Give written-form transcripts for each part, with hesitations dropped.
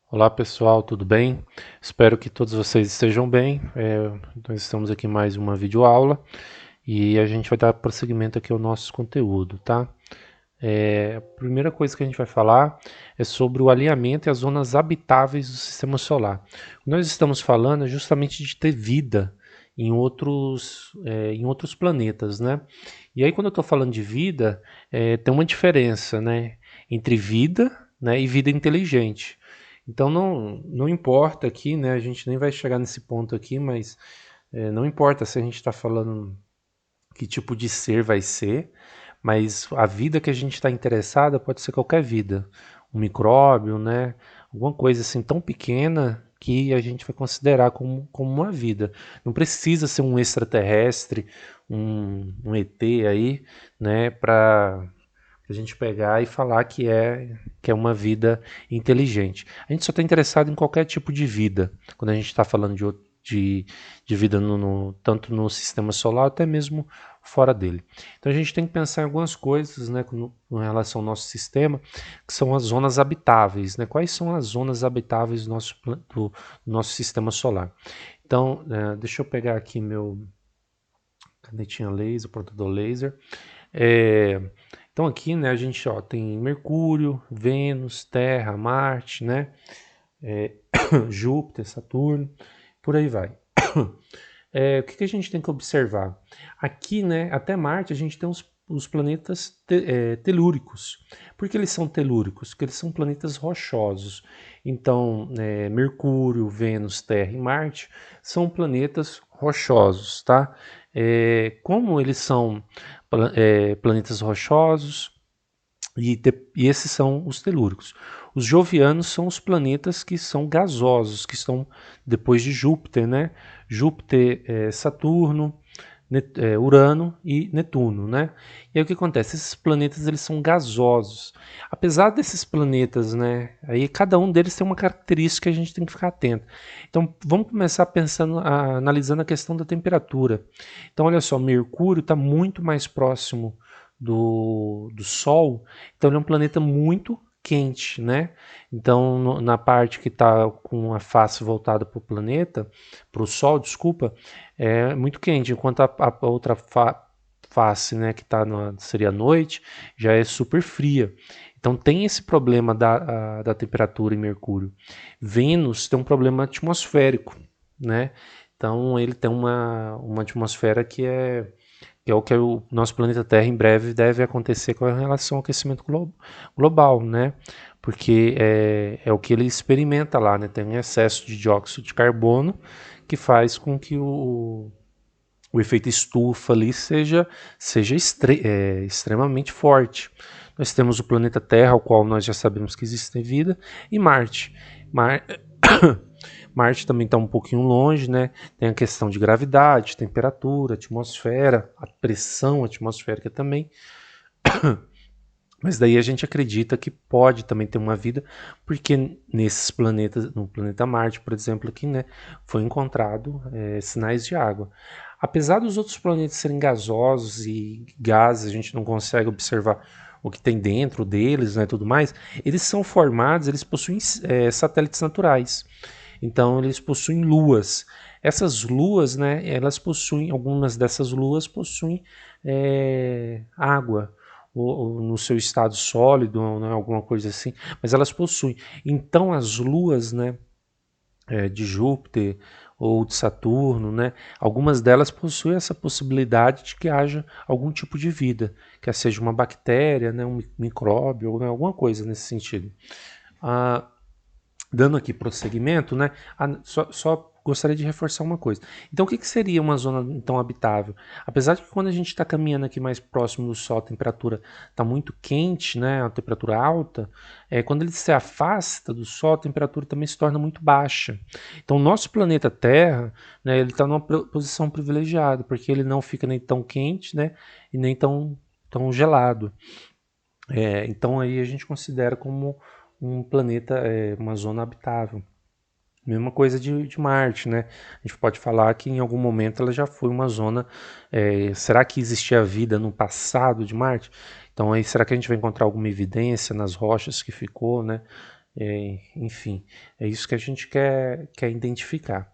Olá pessoal, tudo bem? Espero que todos vocês estejam bem. Nós estamos aqui em mais uma videoaula e a gente vai dar prosseguimento aqui ao nosso conteúdo, tá? A primeira coisa que a gente vai falar é sobre o alinhamento e as zonas habitáveis do sistema solar. Nós estamos falando justamente de ter vida em outros planetas, né? E aí quando eu estou falando de vida, tem uma diferença, né? Entre vida, né, e vida inteligente. Então não importa aqui, né? A gente nem vai chegar nesse ponto aqui, mas não importa se a gente está falando que tipo de ser vai ser, mas a vida que a gente está interessada pode ser qualquer vida, um micróbio, né? Alguma coisa assim tão pequena que a gente vai considerar como uma vida. Não precisa ser um extraterrestre, um ET aí, né? Para a gente pegar e falar que é uma vida inteligente. A gente só está interessado em qualquer tipo de vida, quando a gente está falando de vida tanto no sistema solar, até mesmo fora dele. Então a gente tem que pensar em algumas coisas, né, com relação ao nosso sistema, que são as zonas habitáveis. Né? Quais são as zonas habitáveis do nosso sistema solar? Então, deixa eu pegar aqui meu canetinha laser, protetor laser. É, então aqui, né, a gente tem Mercúrio, Vênus, Terra, Marte, né, Júpiter, Saturno, por aí vai. O que a gente tem que observar? Aqui, né, até Marte, a gente tem os planetas telúricos. Por que eles são telúricos? Porque eles são planetas rochosos. Então, Mercúrio, Vênus, Terra e Marte são planetas rochosos, tá? Como eles são planetas rochosos, e esses são os telúricos. Os jovianos são os planetas que são gasosos, que estão depois de Júpiter, né? Júpiter, Saturno, Urano e Netuno, né? E aí o que acontece? Esses planetas eles são gasosos. Apesar desses planetas, né? Aí cada um deles tem uma característica que a gente tem que ficar atento. Então vamos começar analisando a questão da temperatura. Então olha só, Mercúrio está muito mais próximo do Sol, então ele é um planeta muito quente, né? Então na parte que está com a face voltada para o planeta, para o Sol, desculpa, é muito quente, enquanto a outra face, né, que seria a noite, já é super fria. Então tem esse problema da temperatura em Mercúrio. Vênus tem um problema atmosférico, né? Então ele tem uma atmosfera que é o que o nosso planeta Terra em breve deve acontecer com relação ao aquecimento global, né? Porque é o que ele experimenta lá, né? Tem um excesso de dióxido de carbono que faz com que o efeito estufa ali seja extremamente forte. Nós temos o planeta Terra, ao qual nós já sabemos que existe vida, e Marte. Marte também está um pouquinho longe, né? Tem a questão de gravidade, temperatura, atmosfera, a pressão atmosférica também. Mas daí a gente acredita que pode também ter uma vida, porque nesses planetas, no planeta Marte, por exemplo, aqui, né, foi encontrado sinais de água. Apesar dos outros planetas serem gasosos e gases, a gente não consegue observar o que tem dentro deles, né, tudo mais, eles são formados, eles possuem satélites naturais. Então eles possuem luas. Essas luas, né, algumas dessas luas possuem água ou no seu estado sólido, ou, né, alguma coisa assim, mas elas possuem. Então as luas, né, de Júpiter ou de Saturno, né, algumas delas possuem essa possibilidade de que haja algum tipo de vida, que seja uma bactéria, né, um micróbio, ou, né, alguma coisa nesse sentido. Ah, dando aqui prosseguimento, né? Só gostaria de reforçar uma coisa. Então, o que seria uma zona então habitável? Apesar de que quando a gente está caminhando aqui mais próximo do Sol, a temperatura está muito quente, né? A temperatura alta. Quando ele se afasta do Sol, a temperatura também se torna muito baixa. Então, o nosso planeta Terra, né? Ele está numa posição privilegiada, porque ele não fica nem tão quente, né? E nem tão gelado. Então, aí a gente considera como um planeta, uma zona habitável. Mesma coisa de Marte, né? A gente pode falar que em algum momento ela já foi uma zona. Será que existia vida no passado de Marte? Então aí será que a gente vai encontrar alguma evidência nas rochas que ficou, né? enfim, é isso que a gente quer identificar.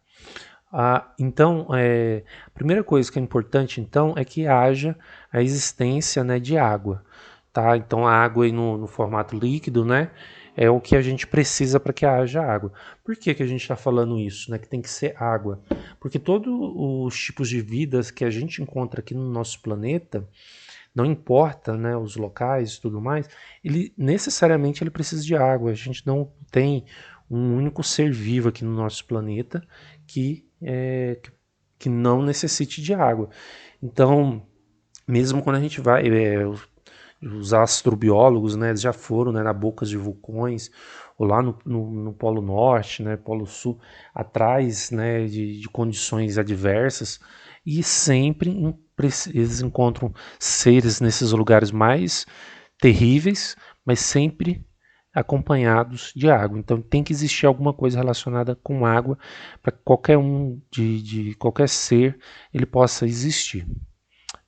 Então, a primeira coisa que é importante, então, é que haja a existência, né, de água, tá? Então, a água aí no formato líquido, né, é o que a gente precisa para que haja água. Por que que a gente está falando isso, né, que tem que ser água? Porque todos os tipos de vidas que a gente encontra aqui no nosso planeta, não importa, né, os locais e tudo mais, ele necessariamente ele precisa de água. A gente não tem um único ser vivo aqui no nosso planeta que não necessite de água. Então, mesmo quando a gente vai, os astrobiólogos, né, eles já foram, né, na bocas de vulcões, ou lá no Polo Norte, né, Polo Sul, atrás, né, de condições adversas, e sempre eles encontram seres nesses lugares mais terríveis, mas sempre acompanhados de água. Então tem que existir alguma coisa relacionada com água para que qualquer de qualquer ser ele possa existir.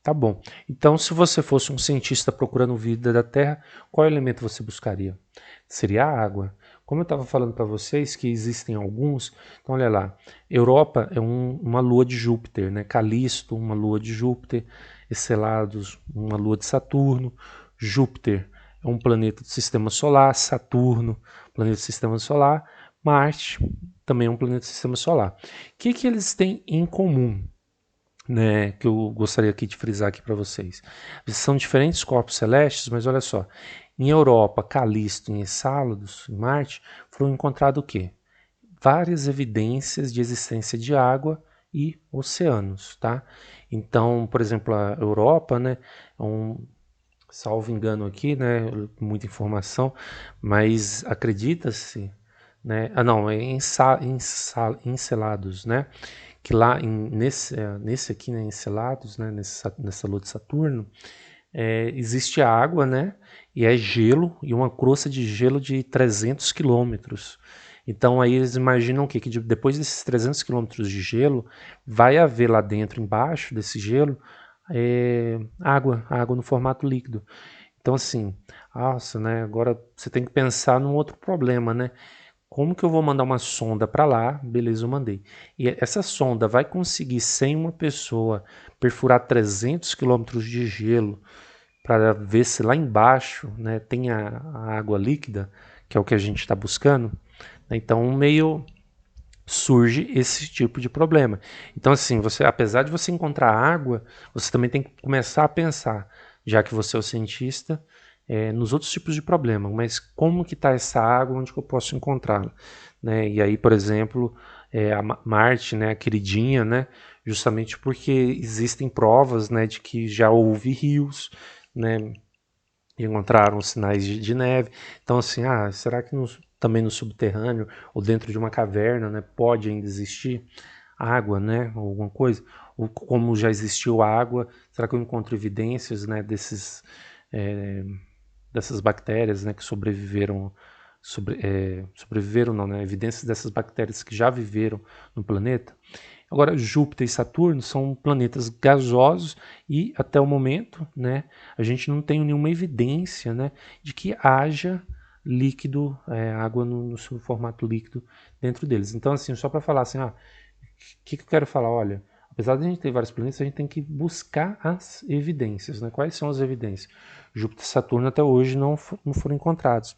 Tá bom. Então, se você fosse um cientista procurando vida da Terra, qual elemento você buscaria? Seria a água. Como eu estava falando para vocês que existem alguns, então olha lá, Europa é uma lua de Júpiter, né? Calisto, uma lua de Júpiter, Enceladus, uma lua de Saturno, Júpiter é um planeta do Sistema Solar, Saturno, planeta do Sistema Solar, Marte também é um planeta do Sistema Solar. O que eles têm em comum? Né, que eu gostaria aqui de frisar aqui para vocês. São diferentes corpos celestes, mas olha só, em Europa, Calisto e Enceladus, em Marte, foram encontrados o quê? Várias evidências de existência de água e oceanos, tá? Então, por exemplo, a Europa, né, salvo engano aqui, né, muita informação, mas acredita-se, né, não, é Encelados, né, que lá nesse aqui, né, Encelados, né, nessa lua de Saturno, existe água, né, e é gelo, e uma crosta de gelo de 300 quilômetros. Então aí eles imaginam que depois desses 300 quilômetros de gelo, vai haver lá dentro, embaixo desse gelo, água no formato líquido. Então assim, nossa, né, agora você tem que pensar num outro problema, né? Como que eu vou mandar uma sonda para lá? Beleza, eu mandei. E essa sonda vai conseguir, sem uma pessoa, perfurar 300 quilômetros de gelo para ver se lá embaixo, né, tem a água líquida, que é o que a gente está buscando? Então, meio surge esse tipo de problema. Então, assim, apesar de você encontrar água, você também tem que começar a pensar, já que você é o cientista, nos outros tipos de problema. Mas como que está essa água, onde que eu posso encontrá-la? Né? E aí, por exemplo, a Marte, né, a queridinha, né, justamente porque existem provas, né, de que já houve rios, né, encontraram sinais de neve. Então, assim, será que também no subterrâneo ou dentro de uma caverna, né, pode ainda existir água, né, ou alguma coisa? Ou como já existiu água, será que eu encontro evidências, né, dessas bactérias, né, que sobreviveram, sobreviveram não, né, evidências dessas bactérias que já viveram no planeta? Agora, Júpiter e Saturno são planetas gasosos e, até o momento, né, a gente não tem nenhuma evidência, né, de que haja líquido, água no seu formato líquido dentro deles. Então, assim, só para falar assim, o que eu quero falar? Olha, apesar de a gente ter vários planetas, a gente tem que buscar as evidências, né? Quais são as evidências? Júpiter e Saturno até hoje não foram encontrados.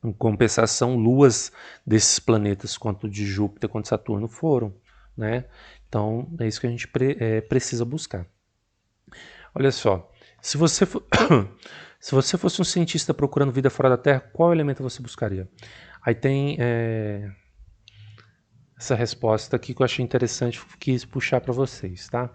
Em compensação, luas desses planetas, quanto de Júpiter quanto de Saturno, foram, né? Então, é isso que a gente precisa buscar. Olha só, se você se você fosse um cientista procurando vida fora da Terra, qual elemento você buscaria? Aí tem essa resposta aqui que eu achei interessante, quis puxar para vocês, tá?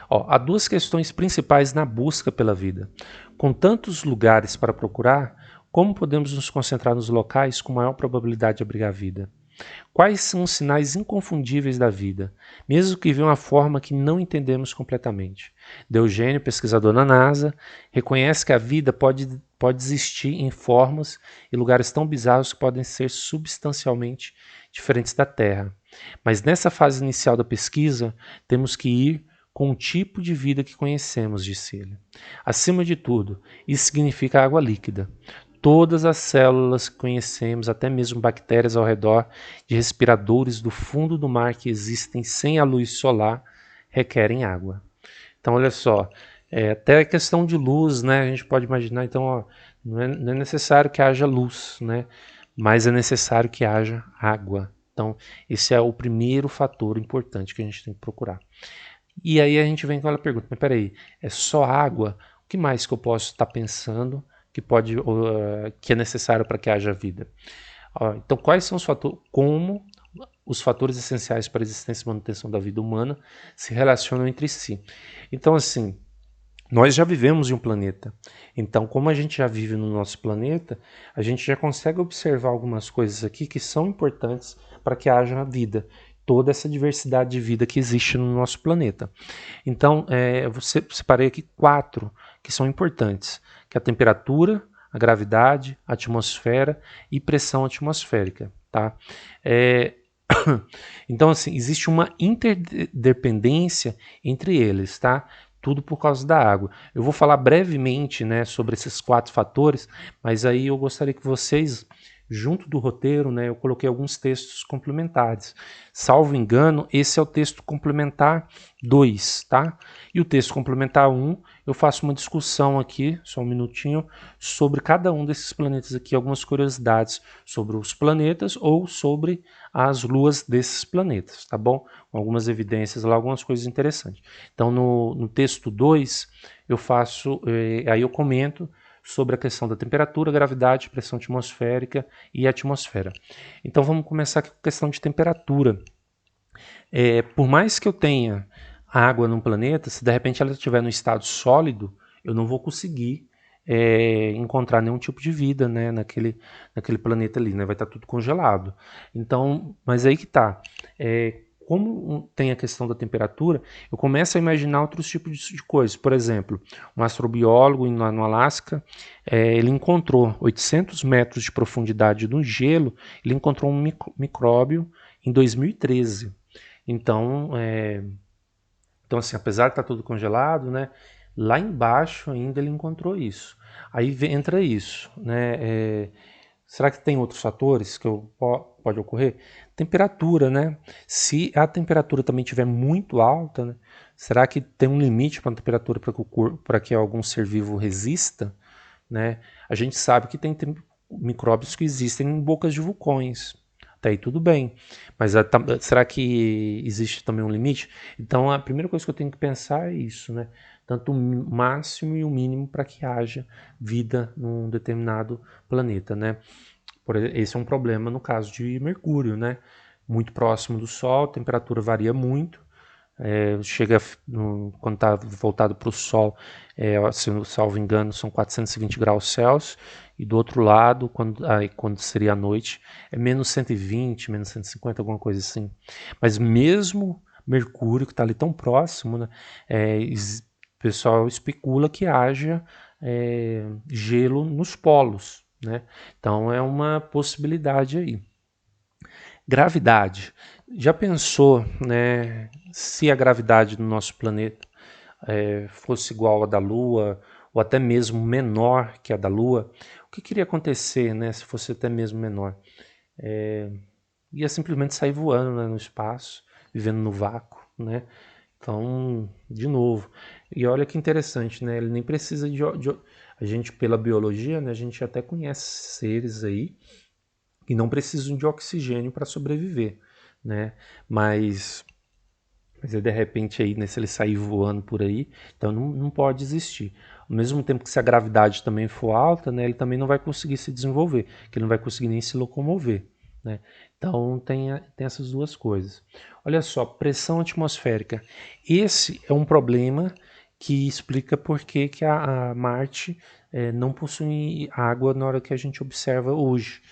Ó, há duas questões principais na busca pela vida. Com tantos lugares para procurar, como podemos nos concentrar nos locais com maior probabilidade de abrigar vida? Quais são os sinais inconfundíveis da vida, mesmo que de uma forma que não entendemos completamente? Eugênio, pesquisador na NASA, reconhece que a vida pode existir em formas e lugares tão bizarros que podem ser substancialmente diferentes da Terra. Mas nessa fase inicial da pesquisa, temos que ir com o tipo de vida que conhecemos, disse ele. Acima de tudo, isso significa água líquida. todas as células que conhecemos, até mesmo bactérias ao redor de respiradores do fundo do mar que existem sem a luz solar, requerem água. Então, olha só, até a questão de luz, né? A gente pode imaginar, então, ó, não é necessário que haja luz, né? Mas é necessário que haja água. Então, esse é o primeiro fator importante que a gente tem que procurar. E aí a gente vem com aquela pergunta, mas peraí, é só água? O que mais que eu posso estar pensando que pode, que é necessário para que haja vida? Então, quais são os fatores, como os fatores essenciais para a existência e manutenção da vida humana se relacionam entre si? Então, assim, nós já vivemos em um planeta. Então, como a gente já vive no nosso planeta, a gente já consegue observar algumas coisas aqui que são importantes para que haja vida, toda essa diversidade de vida que existe no nosso planeta. Então, eu separei aqui 4 que são importantes, que é a temperatura, a gravidade, a atmosfera e pressão atmosférica. Tá? Então, assim, existe uma interdependência entre eles, tá? Tudo por causa da água. Eu vou falar brevemente, né, sobre esses 4 fatores, mas aí eu gostaria que vocês, junto do roteiro, né, eu coloquei alguns textos complementares. Salvo engano, esse é o texto complementar 2, tá? E o texto complementar 1, eu faço uma discussão aqui, só um minutinho, sobre cada um desses planetas aqui, algumas curiosidades sobre os planetas ou sobre as luas desses planetas, tá bom? Algumas evidências lá, algumas coisas interessantes. Então, no texto 2, eu faço, aí eu comento sobre a questão da temperatura, gravidade, pressão atmosférica e atmosfera. Então, vamos começar aqui com a questão de temperatura. Por mais que eu tenha água num planeta, se de repente ela estiver no estado sólido, eu não vou conseguir encontrar nenhum tipo de vida, né, naquele planeta ali, né, vai estar tudo congelado. Então, mas aí que tá. Como tem a questão da temperatura, eu começo a imaginar outros tipos de coisas. Por exemplo, um astrobiólogo no Alasca, ele encontrou 800 metros de profundidade no gelo, ele encontrou um micróbio em 2013. Então, assim, apesar de estar tudo congelado, né, lá embaixo ainda ele encontrou isso. Aí entra isso, né? Será que tem outros fatores que pode ocorrer? Temperatura, né? Se a temperatura também estiver muito alta, né, será que tem um limite para a temperatura para que algum ser vivo resista? Né? A gente sabe que tem micróbios que existem em bocas de vulcões. Até aí tudo bem. Mas será que existe também um limite? Então a primeira coisa que eu tenho que pensar é isso, né? Tanto o máximo e o mínimo para que haja vida num determinado planeta, né? Esse é um problema no caso de Mercúrio, né? Muito próximo do Sol, a temperatura varia muito. Chega quando está voltado para o Sol, se não salvo engano, são 420 graus Celsius, e do outro lado, quando seria a noite, é menos 120, menos 150, alguma coisa assim. Mas mesmo Mercúrio, que está ali tão próximo, né, o pessoal especula que haja gelo nos polos, né? Então é uma possibilidade aí. Gravidade. Já pensou, né, se a gravidade do nosso planeta fosse igual à da Lua, ou até mesmo menor que a da Lua? O que iria acontecer, né, se fosse até mesmo menor? Ia simplesmente sair voando, né, no espaço, vivendo no vácuo, né? Então, de novo. E olha que interessante, né? Ele nem precisa a gente, pela biologia, né, a gente até conhece seres aí que não precisam de oxigênio para sobreviver, né? Mas de repente aí, né, se ele sair voando por aí, então não pode existir. Ao mesmo tempo que se a gravidade também for alta, né, ele também não vai conseguir se desenvolver, que ele não vai conseguir nem se locomover, né? Então tem essas duas coisas. Olha só, pressão atmosférica. Esse é um problema que explica por que a Marte não possui água na hora que a gente observa hoje.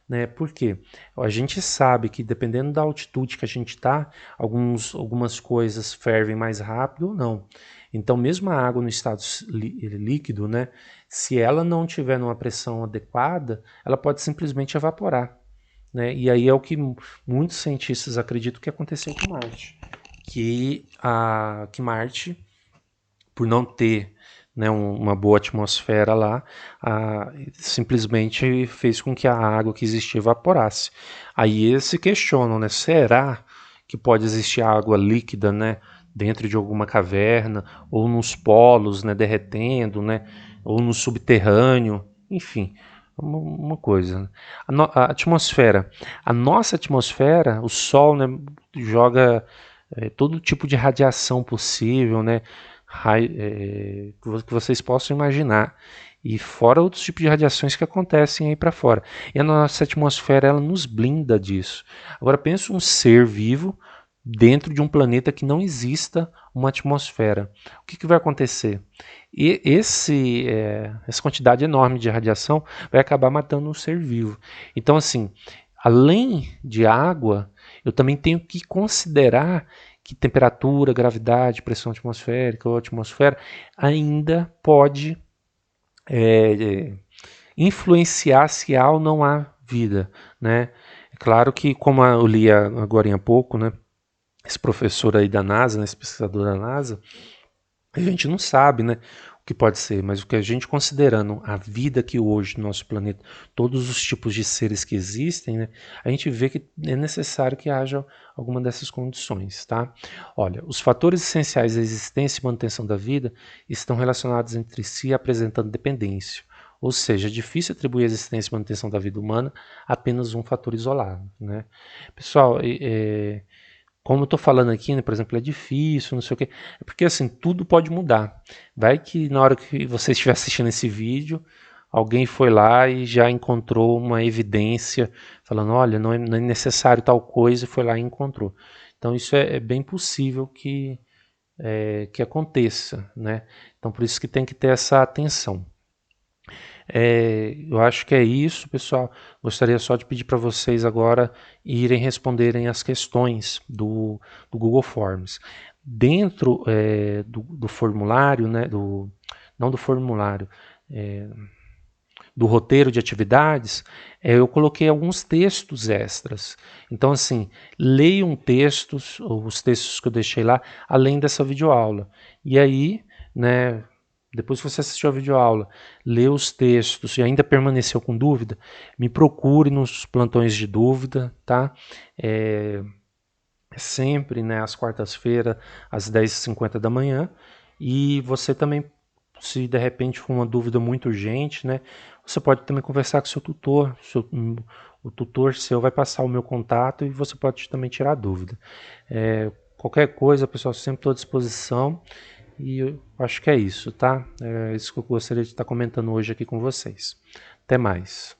Né? Por quê? A gente sabe que dependendo da altitude que a gente está, algumas coisas fervem mais rápido ou não. Então, mesmo a água no estado líquido, né, se ela não tiver numa pressão adequada, ela pode simplesmente evaporar. Né? E aí é o que muitos cientistas acreditam que aconteceu com Marte. Que Marte, por não ter né, uma boa atmosfera lá, simplesmente fez com que a água que existia evaporasse. Aí eles se questionam, né, será que pode existir água líquida, né, dentro de alguma caverna, ou nos polos, né, derretendo, né, ou no subterrâneo, enfim, uma coisa. Né? A atmosfera, a nossa atmosfera, o Sol, né, joga todo tipo de radiação possível, né, que vocês possam imaginar. E fora outros tipos de radiações que acontecem aí para fora. E a nossa atmosfera, ela nos blinda disso. Agora pensa um ser vivo dentro de um planeta que não exista uma atmosfera. O que vai acontecer? E essa quantidade enorme de radiação vai acabar matando um ser vivo. Então, assim, além de água, eu também tenho que considerar que temperatura, gravidade, pressão atmosférica ou atmosfera ainda pode influenciar se há ou não há vida, né? É claro que, como eu li agora há pouco, né, esse professor aí da NASA, né, esse pesquisador da NASA, a gente não sabe, né, o que pode ser, mas o que a gente considerando a vida que hoje no nosso planeta, todos os tipos de seres que existem, né, a gente vê que é necessário que haja alguma dessas condições, tá? Olha, os fatores essenciais da existência e manutenção da vida estão relacionados entre si, apresentando dependência. Ou seja, é difícil atribuir a existência e manutenção da vida humana a apenas um fator isolado, né? Pessoal, como eu estou falando aqui, né, por exemplo, é difícil, não sei o quê, é porque assim, tudo pode mudar. Vai que na hora que você estiver assistindo esse vídeo, alguém foi lá e já encontrou uma evidência falando, olha, não é necessário tal coisa, e foi lá e encontrou. Então isso é bem possível que aconteça, né? Então por isso que tem que ter essa atenção. Eu acho que é isso, pessoal. Gostaria só de pedir para vocês agora irem responderem as questões do Google Forms. Dentro do formulário, né, não do formulário, do roteiro de atividades, eu coloquei alguns textos extras. Então, assim, leiam textos, os textos que eu deixei lá, além dessa videoaula. E aí, né, depois que você assistiu a videoaula, leu os textos e ainda permaneceu com dúvida, me procure nos plantões de dúvida, tá? Sempre, né, às quartas-feiras, às 10h50 da manhã. E você também, se de repente for uma dúvida muito urgente, né, você pode também conversar com seu tutor. O tutor seu vai passar o meu contato e você pode também tirar dúvida. Qualquer coisa, pessoal, sempre estou à disposição. E eu acho que é isso, tá? É isso que eu gostaria de estar comentando hoje aqui com vocês. Até mais.